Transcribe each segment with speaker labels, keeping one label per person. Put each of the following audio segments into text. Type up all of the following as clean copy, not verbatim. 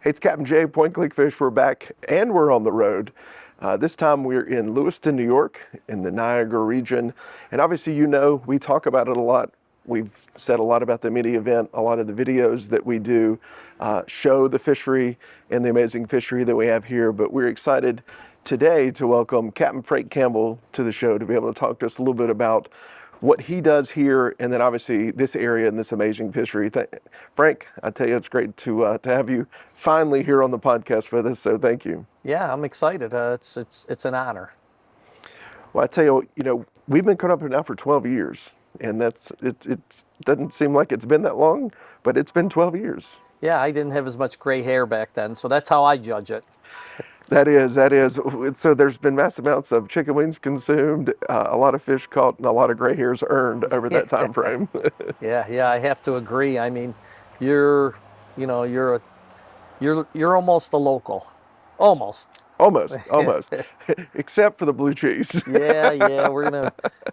Speaker 1: Hey, it's Captain Jay, PointClickFish. We're back and we're on the road. This time we're in Lewiston, New York, in the Niagara region. And obviously, we talk about it a lot. We've said a lot about the mini event. A lot of the videos that we do show the fishery and the amazing fishery that we have here. But we're excited today to welcome Captain Frank Campbell to the show to be able to talk to us a little bit about what he does here, and then obviously this area and this amazing fishery. Frank, I tell you, it's great to have you finally here on the podcast with us. So thank you.
Speaker 2: Yeah, I'm excited. It's an honor.
Speaker 1: Well, I tell you, we've been caught up here now for 12 years, and it doesn't seem like it's been that long, but it's been 12 years.
Speaker 2: Yeah, I didn't have as much gray hair back then, so that's how I judge it.
Speaker 1: That is. So there's been mass amounts of chicken wings consumed, a lot of fish caught, and a lot of gray hairs earned over that time frame.
Speaker 2: Yeah, I have to agree. I mean, you're almost a local, almost.
Speaker 1: Almost, except for the blue cheese.
Speaker 2: Yeah.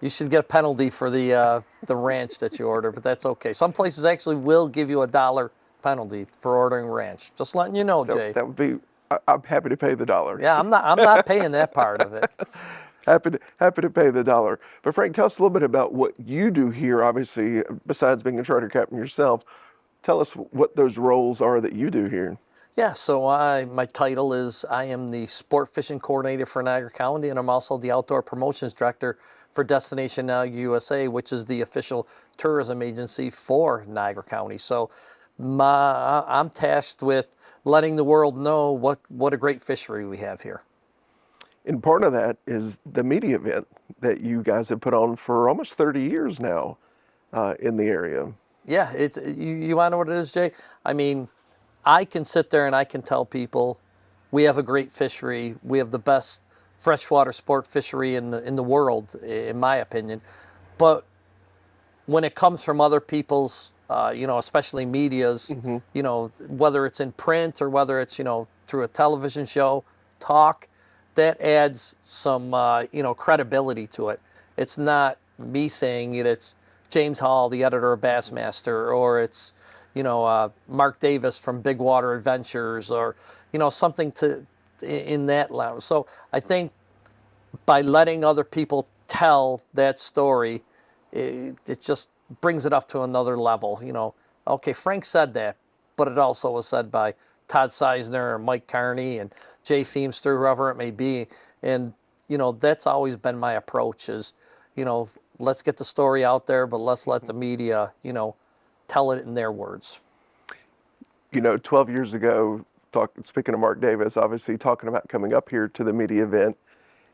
Speaker 2: You should get a penalty for the ranch that you order, but that's okay. Some places actually will give you $1 penalty for ordering ranch. Just letting you know, Jay.
Speaker 1: That would be. I'm happy to pay the $1.
Speaker 2: Yeah, I'm not paying that part of it.
Speaker 1: Happy to pay the $1. But Frank, tell us a little bit about what you do here. Obviously, besides being a charter captain yourself, tell us what those roles are that you do here.
Speaker 2: Yeah, so my title is I am the sport fishing coordinator for Niagara County, and I'm also the outdoor promotions director for Destination Niagara USA, which is the official tourism agency for Niagara County. So I'm tasked with letting the world know what a great fishery we have here.
Speaker 1: And part of that is the media event that you guys have put on for almost 30 years now in the area.
Speaker 2: Yeah, you want to know what it is, Jay? I mean, I can sit there and I can tell people we have a great fishery. We have the best freshwater sport fishery in the world, in my opinion. But when it comes from other people's, especially media's, whether it's in print or whether it's, through a television show, talk, that adds some, credibility to it. It's not me saying it, it's James Hall, the editor of Bassmaster, or it's, Mark Davis from Big Water Adventures, or, something in that level. So I think by letting other people tell that story, it just brings it up to another level. Okay, Frank said that, but it also was said by Todd Seisner or Mike Carney and Jay Feemster, whoever it may be. And, that's always been my approach is, let's get the story out there, but let's let the media, tell it in their words.
Speaker 1: 12 years ago, speaking of Mark Davis, obviously talking about coming up here to the media event,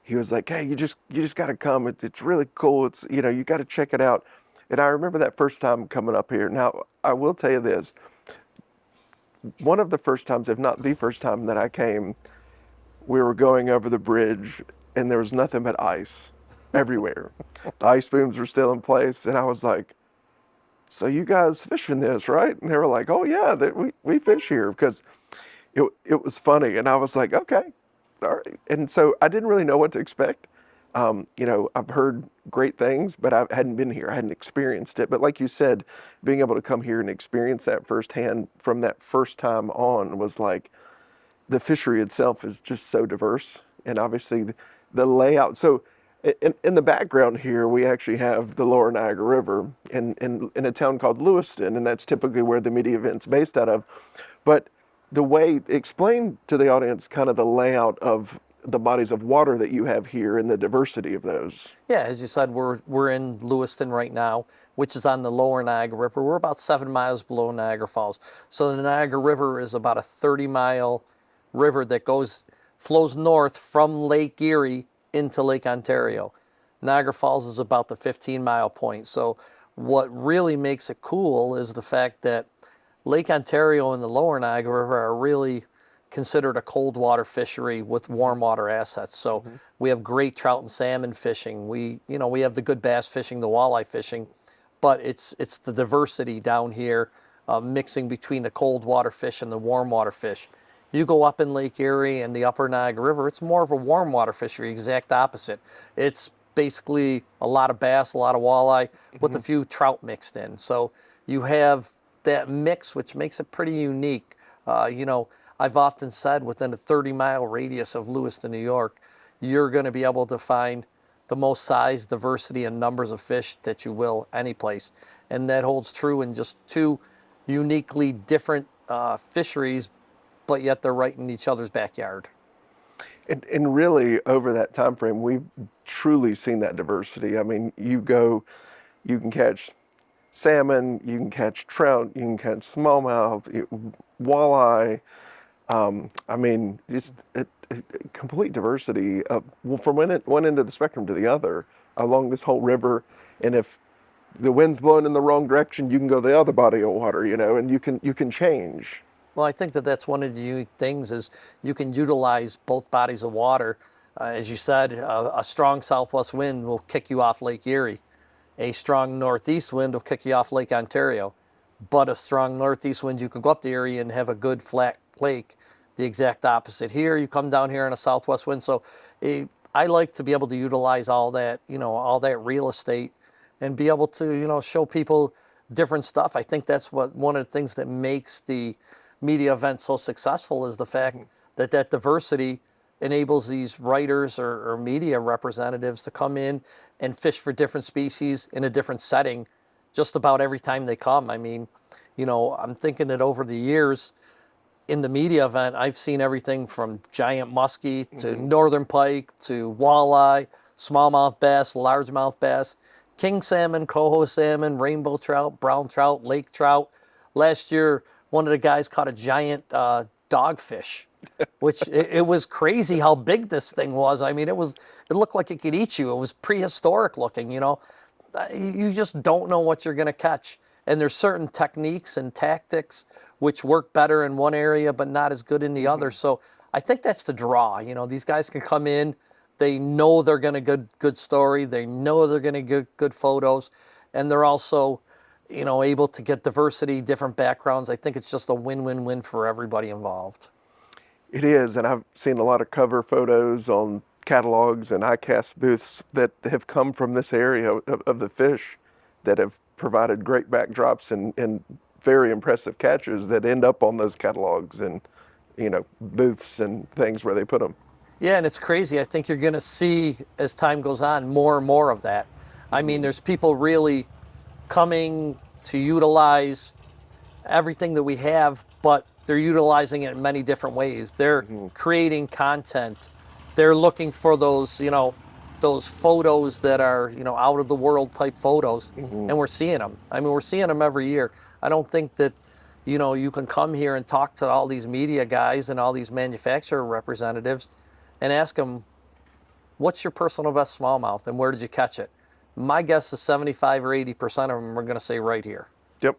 Speaker 1: he was like, hey, you just got to come. It's really cool. It's, you got to check it out. And I remember that first time coming up here. Now, I will tell you this. One of the first times, if not the first time that I came, we were going over the bridge and there was nothing but ice everywhere. The ice booms were still in place. And I was like, so you guys fishing this, right? And they were like, oh, yeah, we fish here, because it was funny. And I was like, okay. All right. And so I didn't really know what to expect. I've heard great things, but I hadn't been here. I hadn't experienced it. But like you said, being able to come here and experience that firsthand from that first time on was like, the fishery itself is just so diverse. And obviously the layout. So in the background here, we actually have the lower Niagara River in a town called Lewiston, and that's typically where the media event's based out of. But explain to the audience kind of the layout of the bodies of water that you have here and the diversity of those.
Speaker 2: Yeah, as you said, we're in Lewiston right now, which is on the lower Niagara River. We're about 7 miles below Niagara Falls. So the Niagara River is about a 30-mile river that flows north from Lake Erie into Lake Ontario. Niagara Falls is about the 15-mile point. So what really makes it cool is the fact that Lake Ontario and the lower Niagara River are really considered a cold water fishery with warm water assets. So we have great trout and salmon fishing. We have the good bass fishing, the walleye fishing, but it's the diversity down here, mixing between the cold water fish and the warm water fish. You go up in Lake Erie and the upper Niagara River, it's more of a warm water fishery, exact opposite. It's basically a lot of bass, a lot of walleye, with a few trout mixed in. So you have that mix, which makes it pretty unique. I've often said within a 30-mile radius of Lewiston, New York, you're going to be able to find the most size, diversity, and numbers of fish that you will any place. And that holds true in just two uniquely different fisheries, but yet they're right in each other's backyard.
Speaker 1: And really, over that time frame, we've truly seen that diversity. I mean, you can catch salmon, you can catch trout, you can catch smallmouth, walleye. I mean, just a complete diversity of, well, from one end of the spectrum to the other along this whole river. And if the wind's blowing in the wrong direction, you can go the other body of water, and you can change.
Speaker 2: Well, I think that that's one of the unique things is you can utilize both bodies of water. As you said, a strong southwest wind will kick you off Lake Erie. A strong northeast wind will kick you off Lake Ontario. But a strong northeast wind, you can go up the Erie and have a good flat lake. The exact opposite here, you come down here in a southwest wind. So I like to be able to utilize all that, all that real estate and be able to, show people different stuff. I think that's one of the things that makes the media event so successful is the fact that that diversity enables these writers or media representatives to come in and fish for different species in a different setting just about every time they come. I mean, I'm thinking that over the years in the media event, I've seen everything from giant muskie to northern pike to walleye, smallmouth bass, largemouth bass, king salmon, coho salmon, rainbow trout, brown trout, lake trout. Last year, one of the guys caught a giant dogfish, which it was crazy how big this thing was. I mean, it looked like it could eat you. It was prehistoric looking, You just don't know what you're going to catch. And there's certain techniques and tactics which work better in one area but not as good in the other. So I think that's the draw. These guys can come in, they know they're going to get good story, they know they're going to get good photos, and they're also, able to get diversity, different backgrounds. I think it's just a win-win-win for everybody involved.
Speaker 1: It is, and I've seen a lot of cover photos on catalogs and ICAST booths that have come from this area of the fish that have provided great backdrops and very impressive catches that end up on those catalogs and booths and things where they put them.
Speaker 2: Yeah, and it's crazy. I think you're going to see as time goes on more and more of that. I mean, there's people really coming to utilize everything that we have, but they're utilizing it in many different ways. They're creating content. They're looking for those photos that are, out of the world type photos, and we're seeing them. I mean, we're seeing them every year. I don't think that, you can come here and talk to all these media guys and all these manufacturer representatives and ask them, what's your personal best smallmouth and where did you catch it? My guess is 75 or 80% of them are going to say right here.
Speaker 1: Yep.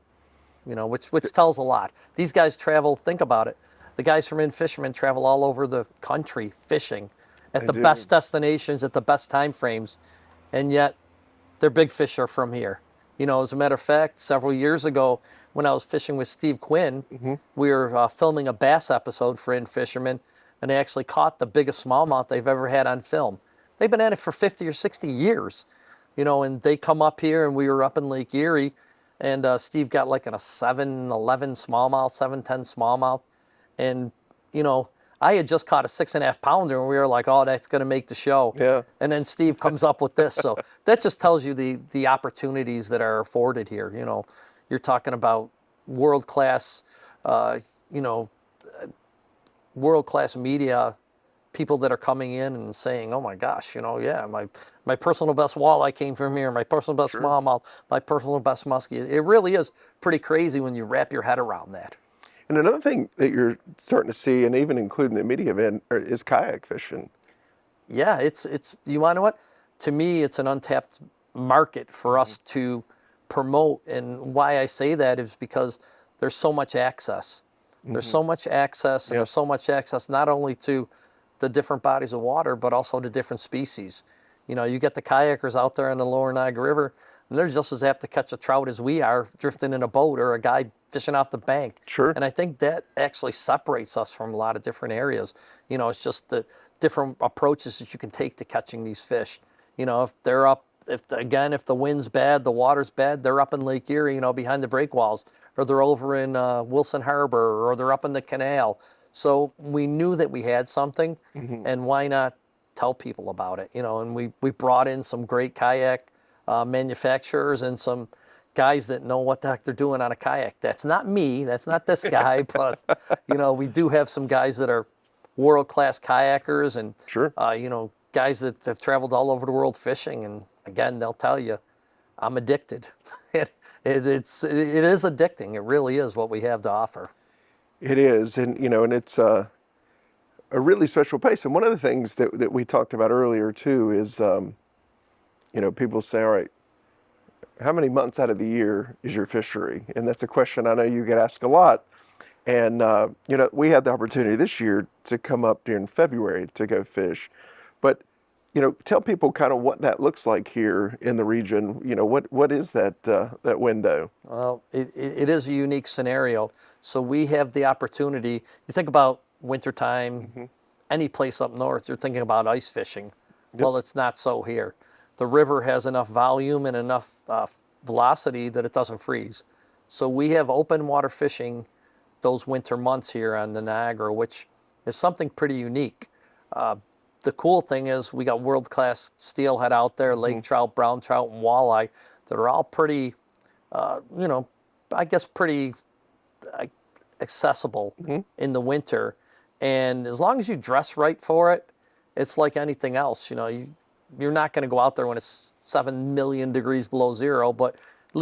Speaker 2: Which tells a lot. These guys travel, think about it. The guys from In Fisherman travel all over the country fishing at the best destinations, at the best time frames, and yet their big fish are from here. As a matter of fact, several years ago when I was fishing with Steve Quinn, we were filming a bass episode for In Fisherman, and they actually caught the biggest smallmouth they've ever had on film. They've been at it for 50 or 60 years, and they come up here, and we were up in Lake Erie, and Steve got like a 7-11 smallmouth, 7-10 smallmouth. And, I had just caught a 6.5 pounder, and we were like, oh, that's going to make the show.
Speaker 1: Yeah.
Speaker 2: And then Steve comes up with this. So that just tells you the opportunities that are afforded here. You're talking about world-class, world-class media, people that are coming in and saying, oh my gosh, yeah, my personal best walleye came from here, my personal best smallmouth, my personal best muskie. It really is pretty crazy when you wrap your head around that.
Speaker 1: And another thing that you're starting to see, and even including the media event, is kayak fishing.
Speaker 2: Yeah, it's you want to know what? To me, it's an untapped market for us to promote. And why I say that is because there's so much access. There's so much access, and there's so much access not only to the different bodies of water, but also to different species. You get the kayakers out there in the lower Niagara River, and they're just as apt to catch a trout as we are drifting in a boat or a guy fishing off the bank.
Speaker 1: Sure.
Speaker 2: And I think that actually separates us from a lot of different areas. It's just the different approaches that you can take to catching these fish. If they're up, if the wind's bad, the water's bad, they're up in Lake Erie, behind the breakwalls, or they're over in Wilson Harbor, or they're up in the canal. So we knew that we had something,
Speaker 1: Mm-hmm.
Speaker 2: and why not tell people about it? And we brought in some great kayak manufacturers and some guys that know what the heck they're doing on a kayak. That's not me. That's not this guy. But we do have some guys that are world-class kayakers, and
Speaker 1: Sure.
Speaker 2: guys that have traveled all over the world fishing. And again, they'll tell you, I'm addicted. It is addicting. It really is what we have to offer.
Speaker 1: It is, and it's a really special place. And one of the things that we talked about earlier too is, people say, all right, how many months out of the year is your fishery? And that's a question I know you get asked a lot. And, we had the opportunity this year to come up during February to go fish. But, tell people kind of what that looks like here in the region. What is that window?
Speaker 2: Well, it is a unique scenario. So we have the opportunity. You think about wintertime,
Speaker 1: Mm-hmm.
Speaker 2: any place up north, you're thinking about ice fishing.
Speaker 1: Yep.
Speaker 2: Well, it's not so here. The river has enough volume and enough velocity that it doesn't freeze. So we have open water fishing those winter months here on the Niagara, which is something pretty unique. The cool thing is we got world-class steelhead out there,
Speaker 1: Mm-hmm.
Speaker 2: lake trout, brown trout, and walleye that are all pretty, I guess pretty uh, accessible
Speaker 1: Mm-hmm.
Speaker 2: in the winter. And as long as you dress right for it, it's like anything else. You're not going to go out there when it's 7 million degrees below zero, but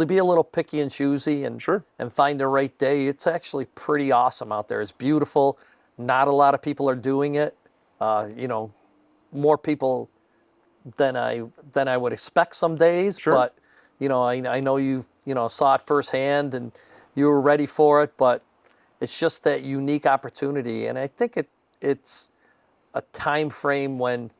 Speaker 2: be a little picky and choosy and
Speaker 1: Sure.
Speaker 2: find the right day. It's actually pretty awesome out there. It's beautiful. Not a lot of people are doing it. More people than I would expect some days,
Speaker 1: Sure.
Speaker 2: but I know you saw it firsthand and you were ready for it, but it's just that unique opportunity, and I think it's a time frame when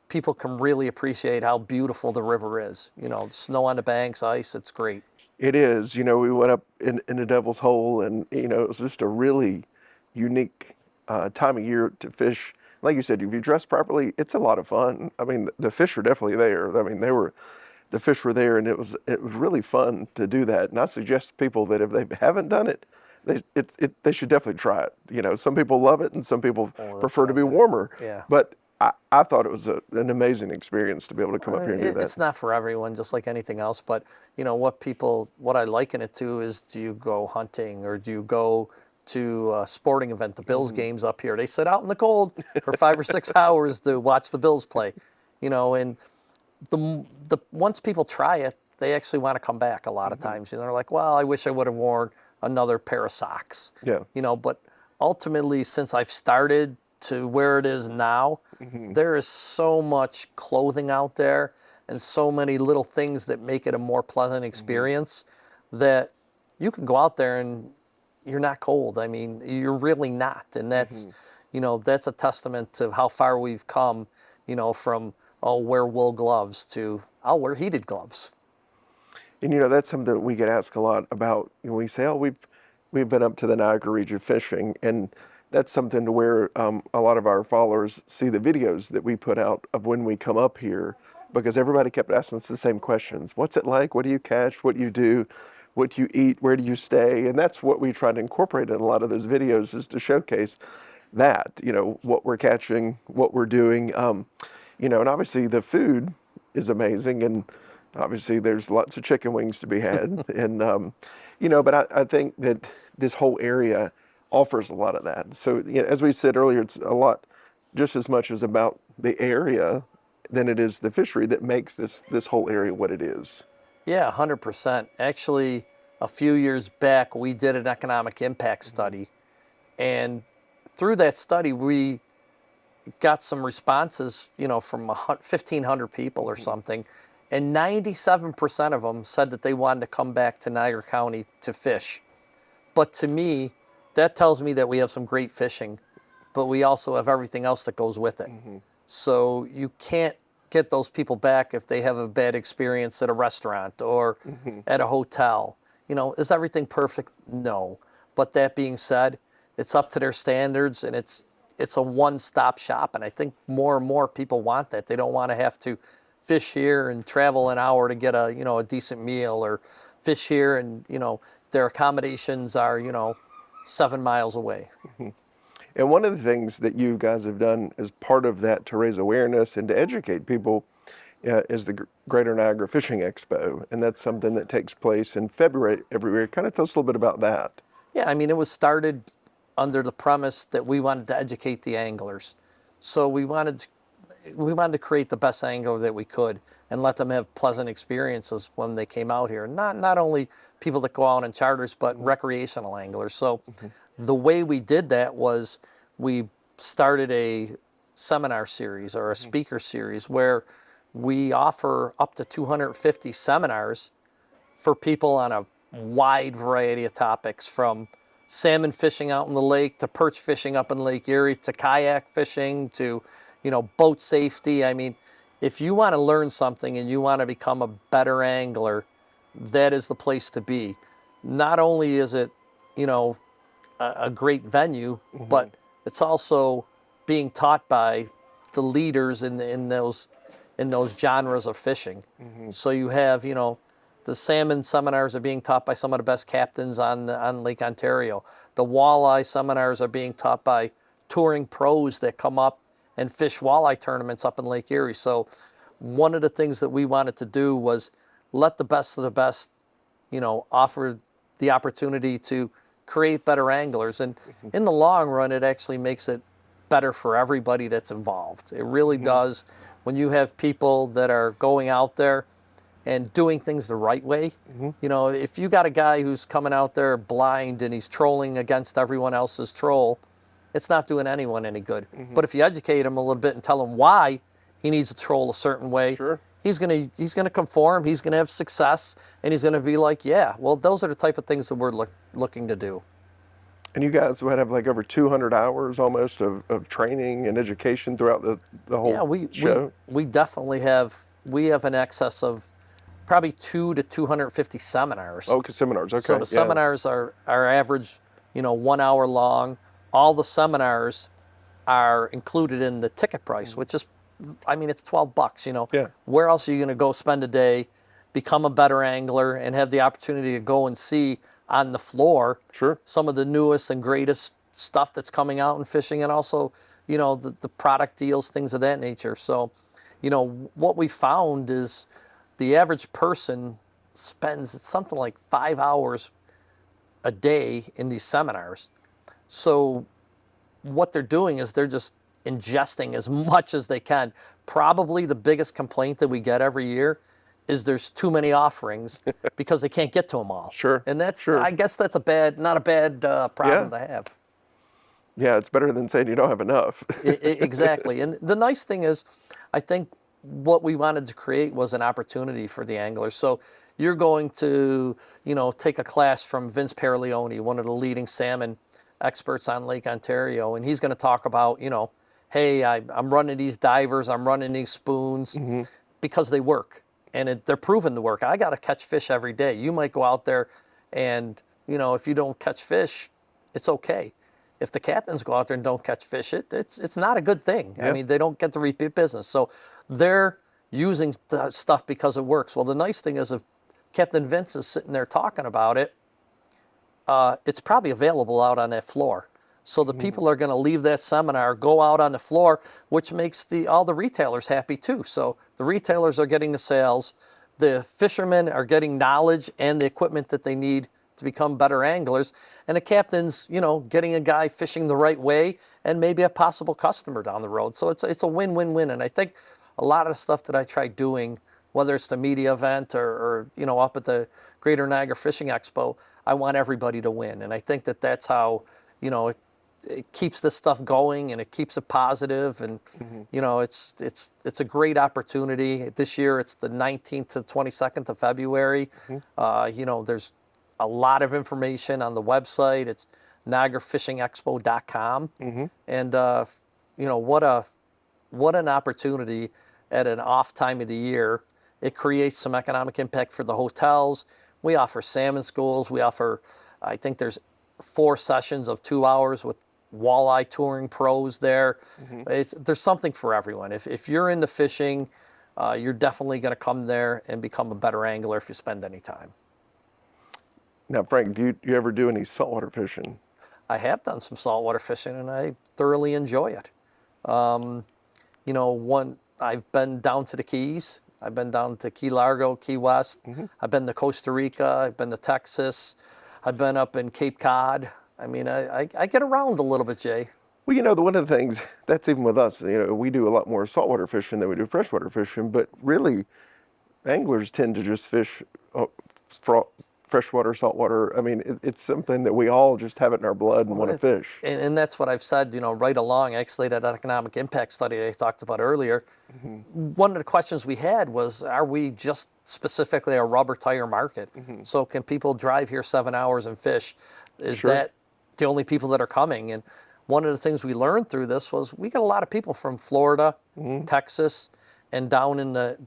Speaker 2: people can really appreciate how beautiful the river is. Snow on the banks, ice, it's great.
Speaker 1: It is. We went up in the Devil's Hole, and it was just a really unique time of year to fish. Like you said, if you dress properly, it's a lot of fun. I mean, the fish are definitely there. I mean, the fish were there, and it was really fun to do that. And I suggest people that if they haven't done it, they should definitely try it. Some people love it, and some people
Speaker 2: Oh, that
Speaker 1: prefer to
Speaker 2: sounds
Speaker 1: be
Speaker 2: nice.
Speaker 1: warmer.
Speaker 2: Yeah.
Speaker 1: But I thought it was an amazing experience to be able to come up here and do that.
Speaker 2: It's not for everyone, just like anything else. But what I liken it to is, do you go hunting or do you go to a sporting event? The Bills games up here, they sit out in the cold for 5 or 6 hours to watch the Bills play. And the once people try it, they actually want to come back a lot of times. They're like, well, I wish I would have worn another pair of socks.
Speaker 1: Yeah.
Speaker 2: But ultimately, since I've started to where it is now, there is so much clothing out there and so many little things that make it a more pleasant experience that you can go out there and you're not cold. I mean, you're really not. And that's a testament to how far we've come, from, oh, wear wool gloves to, I'll wear heated gloves.
Speaker 1: And that's something that we get asked a lot about. We say, "Oh, we've been up to the Niagara Region fishing," and that's something to where a lot of our followers see the videos that we put out of when we come up here, because everybody kept asking us the same questions: "What's it like? What do you catch? What do you do? What do you eat? Where do you stay?" And that's what we try to incorporate in a lot of those videos, is to showcase that, what we're catching, what we're doing, and obviously the food is amazing, and obviously there's lots of chicken wings to be had, and but I think that this whole area offers a lot of that. So as we said earlier, it's a lot, just as much as about the area than it is the fishery that makes this whole area what it is.
Speaker 2: Yeah, 100%. Actually, a few years back, we did an economic impact study. And through that study, we got some responses, from 1,500 people or something. And 97% of them said that they wanted to come back to Niagara County to fish. But to me, that tells me that we have some great fishing, but we also have everything else that goes with it. So you can't get those people back if they have a bad experience at a restaurant or at a hotel. Is everything perfect? No. But that being said, it's up to their standards, and it's a one-stop shop. And I think more and more people want that. They don't want to have to fish here and travel an hour to get a decent meal, or fish here and their accommodations are 7 miles away.
Speaker 1: And one of the things that you guys have done as part of that to raise awareness and to educate people is the Greater Niagara Fishing Expo. And that's something that takes place in February every year. Kind of tell us a little bit about that.
Speaker 2: Yeah, I mean, it was started under the premise that we wanted to educate the anglers. So we wanted to create the best angler that we could and let them have pleasant experiences when they came out here. Not only people that go out on charters, but recreational anglers. So the way we did that was we started a seminar series or a speaker series where we offer up to 250 seminars for people on a wide variety of topics, from salmon fishing out in the lake to perch fishing up in Lake Erie to kayak fishing to, boat safety. I mean, if you want to learn something and you want to become a better angler, that is the place to be. Not only is it, a great venue, but it's also being taught by the leaders in those genres of fishing. So you have, the salmon seminars are being taught by some of the best captains on Lake Ontario. The walleye seminars are being taught by touring pros that come up and fish walleye tournaments up in Lake Erie. So one of the things that we wanted to do was let the best of the best, offer the opportunity to create better anglers. And in the long run, it actually makes it better for everybody that's involved. It really does. When you have people that are going out there and doing things the right way, if you got a guy who's coming out there blind and he's trolling against everyone else's troll, it's not doing anyone any good. But if you educate him a little bit and tell him why he needs to troll a certain way,
Speaker 1: Sure.
Speaker 2: he's gonna conform, he's gonna have success, and he's gonna be like, yeah, well, those are the type of things that we're looking to do.
Speaker 1: And you guys would have like over 200 hours almost of training and education throughout the
Speaker 2: Yeah,
Speaker 1: whole
Speaker 2: we
Speaker 1: show.
Speaker 2: we definitely have. We have an excess of probably 250 seminars.
Speaker 1: Okay, seminars.
Speaker 2: So
Speaker 1: Okay,
Speaker 2: the
Speaker 1: yeah.
Speaker 2: seminars are average, 1 hour long. All the seminars are included in the ticket price, which is, I mean, it's $12.
Speaker 1: Yeah.
Speaker 2: Where else are you going to go spend a day, become a better angler, and have the opportunity to go and see on the floor
Speaker 1: Sure.
Speaker 2: some of the newest and greatest stuff that's coming out in fishing, and also, the product deals, things of that nature. So, what we found is the average person spends something like 5 hours a day in these seminars. So what they're doing is they're just ingesting as much as they can. Probably the biggest complaint that we get every year is there's too many offerings because they can't get to them all.
Speaker 1: Sure,
Speaker 2: And that's,
Speaker 1: sure.
Speaker 2: I guess that's not a bad problem to have.
Speaker 1: Yeah, it's better than saying you don't have enough.
Speaker 2: Exactly. And the nice thing is, I think what we wanted to create was an opportunity for the anglers. So you're going to, take a class from Vince Paraleone, one of the leading salmon experts on Lake Ontario, and he's going to talk about, hey, I'm running these divers, I'm running these spoons because they work, and they're proven to work. I got to catch fish every day. You might go out there and, if you don't catch fish, it's okay. If the captains go out there and don't catch fish, it's not a good thing. I
Speaker 1: Yeah.
Speaker 2: mean, they don't get the repeat business. So they're using the stuff because it works. Well, the nice thing is if Captain Vince is sitting there talking about it, it's probably available out on that floor. So the people are going to leave that seminar, go out on the floor, which makes all the retailers happy too. So the retailers are getting the sales, the fishermen are getting knowledge and the equipment that they need to become better anglers, and the captain's, getting a guy fishing the right way and maybe a possible customer down the road. So it's a win-win-win. And I think a lot of the stuff that I try doing, whether it's the media event or up at the Greater Niagara Fishing Expo, I want everybody to win. And I think that that's how, it keeps this stuff going and it keeps it positive. And, it's a great opportunity. This year, it's the 19th to 22nd of February. There's a lot of information on the website. It's niagarafishingexpo.com. And, what an opportunity at an off time of the year. It creates some economic impact for the hotels. We offer salmon schools. We offer, I think there's 4 sessions of 2 hours with walleye touring pros there. There's something for everyone. If you're into fishing, you're definitely going to come there and become a better angler if you spend any time.
Speaker 1: Now, Frank, do you ever do any saltwater fishing?
Speaker 2: I have done some saltwater fishing, and I thoroughly enjoy it. I've been down to the Keys. I've been down to Key Largo, Key West. I've been to Costa Rica. I've been to Texas. I've been up in Cape Cod. I mean, I get around a little bit, Jay.
Speaker 1: Well, one of the things that's even with us, we do a lot more saltwater fishing than we do freshwater fishing, but really anglers tend to just fish freshwater, saltwater. I mean, it's something that we all just have it in our blood and want to fish.
Speaker 2: And that's what I've said, right along, actually, that economic impact study I talked about earlier. One of the questions we had was, are we just specifically a rubber tire market? So can people drive here 7 hours and fish? Is that the only people that are coming? And one of the things we learned through this was we got a lot of people from Florida, Texas, and down in the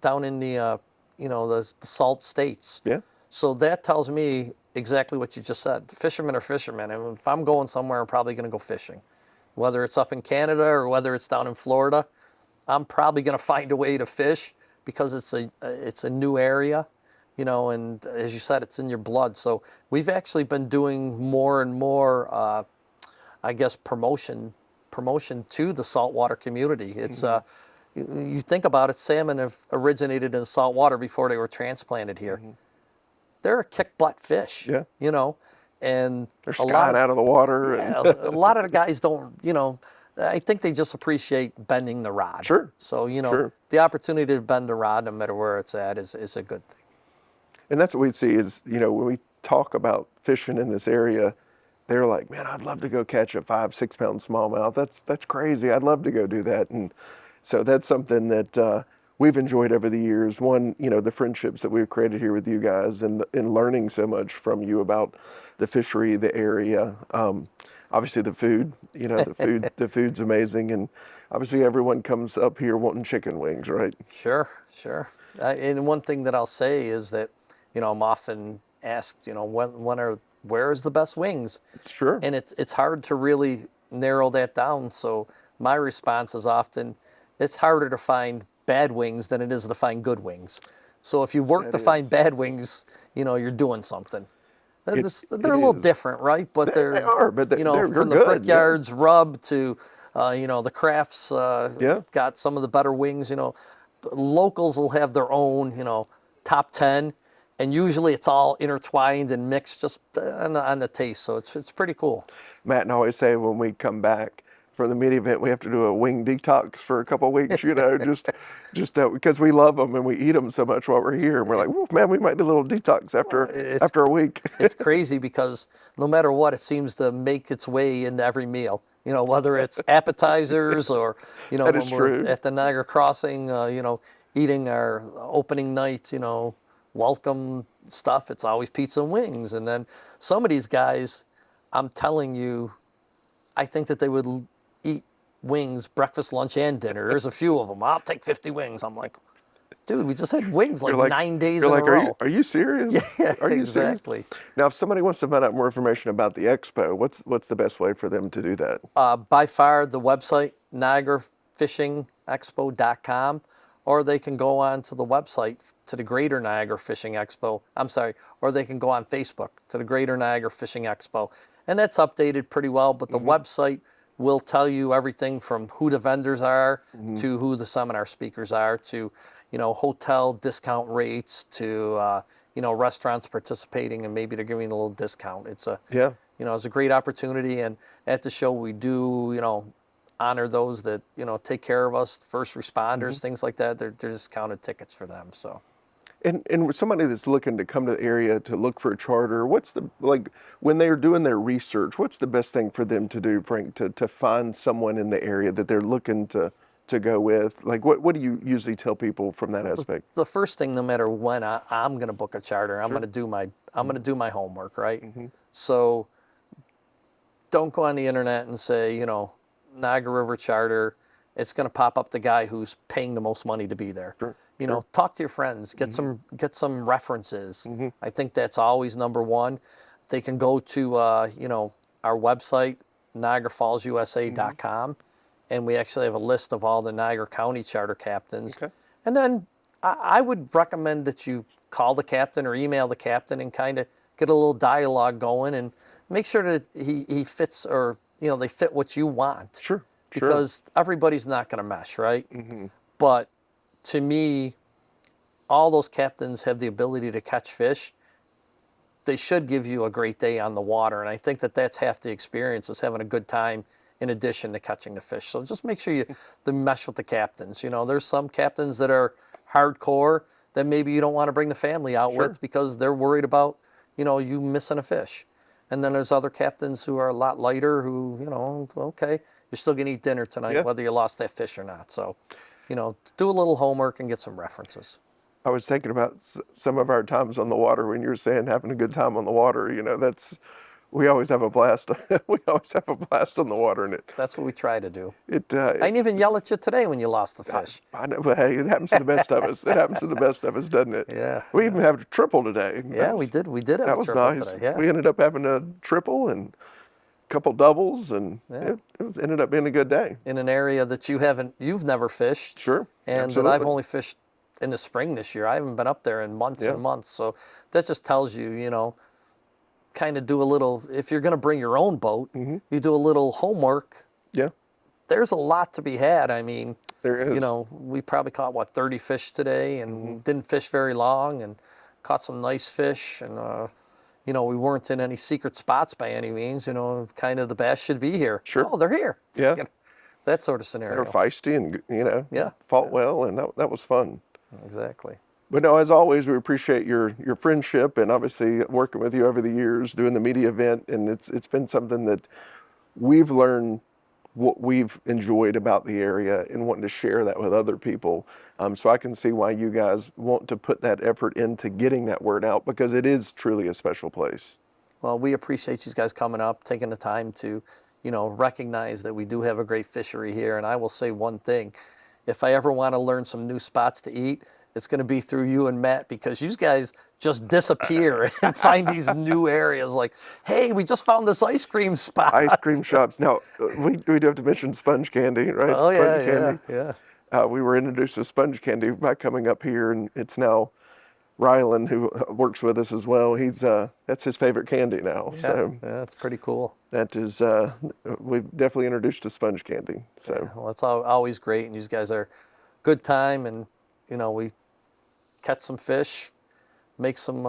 Speaker 2: the salt states.
Speaker 1: Yeah.
Speaker 2: So that tells me exactly what you just said. Fishermen are fishermen. And if I'm going somewhere, I'm probably going to go fishing. Whether it's up in Canada or whether it's down in Florida, I'm probably going to find a way to fish because it's a new area, and as you said, it's in your blood. So we've actually been doing more and more, promotion to the saltwater community. It's you think about it, salmon have originated in saltwater before they were transplanted here. They're a kick-butt fish, and
Speaker 1: they're skying out of the water.
Speaker 2: Yeah, a lot of the guys don't, I think they just appreciate bending the rod.
Speaker 1: Sure.
Speaker 2: So, the opportunity to bend the rod, no matter where it's at, is a good thing.
Speaker 1: And that's what we see is, when we talk about fishing in this area, they're like, man, I'd love to go catch a 5-6 pound smallmouth. That's crazy. I'd love to go do that. And so that's something that we've enjoyed over the years. One, the friendships that we've created here with you guys and learning so much from you about the fishery, the area. Obviously the food, the food's amazing. And obviously everyone comes up here wanting chicken wings, right?
Speaker 2: Sure. And one thing that I'll say is that, I'm often asked, where's the best wings?
Speaker 1: Sure.
Speaker 2: And it's hard to really narrow that down. So my response is often, it's harder to find bad wings than it is to find good wings. So if you work to find bad wings, you're doing something. They're a little different, right? But
Speaker 1: they are, but they're
Speaker 2: from the
Speaker 1: good,
Speaker 2: Brickyards rub to, the Crafts got some of the better wings. Locals will have their own, top 10, and usually it's all intertwined and mixed just on the taste. So it's pretty cool.
Speaker 1: Matt and I always say when we come back from the media event, we have to do a wing detox for a couple of weeks, just because we love them and we eat them so much while we're here. And we're like, "Whoa, man, we might do a little detox after a week."
Speaker 2: It's crazy because no matter what, it seems to make its way into every meal. Whether it's appetizers or, when we're at the Niagara Crossing, eating our opening night, welcome stuff. It's always pizza and wings. And then some of these guys, I'm telling you, I think that they would eat wings breakfast, lunch, and dinner. There's a few of them. I'll take 50 wings. I'm like, dude, we just had wings like 9 days in a row.
Speaker 1: Are you serious?
Speaker 2: Yeah,
Speaker 1: are you
Speaker 2: exactly.
Speaker 1: Serious? Now, if somebody wants to find out more information about the Expo, what's the best way for them to do that?
Speaker 2: By far, the website, NiagaraFishingExpo.com, or they can go on to the website to the Greater Niagara Fishing Expo. Or they can go on Facebook to the Greater Niagara Fishing Expo. And that's updated pretty well, but the website will tell you everything from who the vendors are to who the seminar speakers are to, hotel discount rates to, restaurants participating and maybe they're giving a little discount. It's it's a great opportunity. And at the show, we do, honor those that, take care of us, first responders, things like that. They're discounted tickets for them. So.
Speaker 1: And with somebody that's looking to come to the area to look for a charter, when they're doing their research, what's the best thing for them to do, Frank, to find someone in the area that they're looking to go with? Like, what do you usually tell people from that aspect?
Speaker 2: The first thing, no matter when I'm going to book a charter, I'm going to do my homework, right? So don't go on the internet and say, Niagara River charter. It's going to pop up the guy who's paying the most money to be there.
Speaker 1: Sure.
Speaker 2: Talk to your friends, get some references. I think that's always number one. They can go to our website, NiagaraFallsUSA.com, and we actually have a list of all the Niagara County charter captains.
Speaker 1: Okay.
Speaker 2: And then I would recommend that you call the captain or email the captain and kind of get a little dialogue going and make sure that he fits, or they fit what you want,
Speaker 1: Sure. Sure.
Speaker 2: because everybody's not going to mesh, right? But to me, all those captains have the ability to catch fish. They should give you a great day on the water, and I think that that's half the experience, is having a good time in addition to catching the fish. So just make sure you mesh with the captains. There's some captains that are hardcore that maybe you don't want to bring the family out
Speaker 1: Sure.
Speaker 2: with because they're worried about you missing a fish. And then there's other captains who are a lot lighter, who okay, you're still gonna eat dinner tonight,
Speaker 1: Yeah.
Speaker 2: whether you lost that fish or not. So do a little homework and get some references.
Speaker 1: I was thinking about some of our times on the water when you were saying having a good time on the water. We always have a blast. We always have a blast on the water, and
Speaker 2: That's what we try to do. I
Speaker 1: it
Speaker 2: didn't even yell at you today when you lost the fish.
Speaker 1: I know, but hey, it happens to the best of us. It happens to the best of us, doesn't it?
Speaker 2: Yeah.
Speaker 1: We even have a triple today.
Speaker 2: Yeah, we did. We did have
Speaker 1: That
Speaker 2: a
Speaker 1: was
Speaker 2: triple
Speaker 1: nice.
Speaker 2: today. Yeah.
Speaker 1: We ended up having a triple and a couple doubles, and
Speaker 2: Yeah.
Speaker 1: it ended up being a good day.
Speaker 2: In an area that you've never fished.
Speaker 1: Sure.
Speaker 2: And
Speaker 1: Absolutely.
Speaker 2: that I've only fished in the spring this year. I haven't been up there in months
Speaker 1: Yeah.
Speaker 2: and months. So that just tells you, kind of do a little, if you're going to bring your own boat, you do a little homework.
Speaker 1: Yeah.
Speaker 2: There's a lot to be had. I mean,
Speaker 1: There is.
Speaker 2: we probably caught 30 fish today, and didn't fish very long, and caught some nice fish. And, we weren't in any secret spots by any means, kind of the bass should be here.
Speaker 1: Sure.
Speaker 2: Oh, they're here.
Speaker 1: Yeah.
Speaker 2: That sort of
Speaker 1: They
Speaker 2: scenario.
Speaker 1: were feisty and
Speaker 2: Yeah.
Speaker 1: fought well, and that was fun.
Speaker 2: Exactly.
Speaker 1: But no, as always, we appreciate your friendship and obviously working with you over the years, doing the media event, and it's been something that we've learned what we've enjoyed about the area and wanting to share that with other people. So I can see why you guys want to put that effort into getting that word out, because it is truly a special place.
Speaker 2: Well, we appreciate you guys coming up, taking the time to, recognize that we do have a great fishery here. And I will say one thing: if I ever want to learn some new spots to eat, it's going to be through you and Matt, because you guys just disappear and find these new areas. Like, hey, we just found this ice cream spot.
Speaker 1: Ice cream shops. Now, we do have to mention sponge candy, right?
Speaker 2: Oh,
Speaker 1: Sponge
Speaker 2: yeah,
Speaker 1: candy.
Speaker 2: yeah.
Speaker 1: We were introduced to sponge candy by coming up here, and it's now Rylan, who works with us as well. That's his favorite candy now.
Speaker 2: Yeah,
Speaker 1: So
Speaker 2: yeah, it's pretty cool.
Speaker 1: that is, we've definitely introduced to sponge candy. So
Speaker 2: Well, it's always great, and you guys are good time, and we catch some fish, make some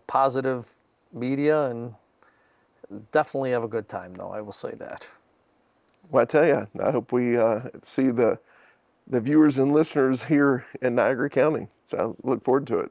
Speaker 2: positive media, and definitely have a good time. Though I will say that.
Speaker 1: well, I tell you, I hope we see the viewers and listeners here in Niagara County. So I look forward to it.